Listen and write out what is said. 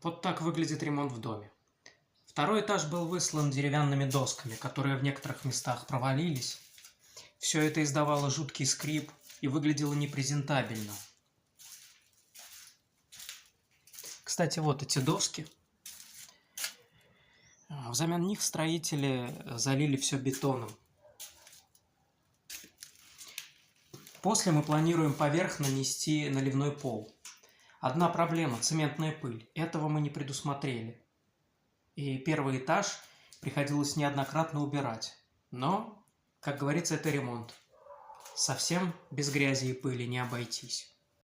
Вот так выглядит ремонт в доме. Второй этаж был выслан деревянными досками, которые в некоторых местах провалились. Все это издавало жуткий скрип и выглядело непрезентабельно. Кстати, вот эти доски. Взамен них строители залили все бетоном. После мы планируем поверх нанести наливной пол. Одна проблема – цементная пыль. Этого мы не предусмотрели. И первый этаж приходилось неоднократно убирать. Но, как говорится, это ремонт. Совсем без грязи и пыли не обойтись.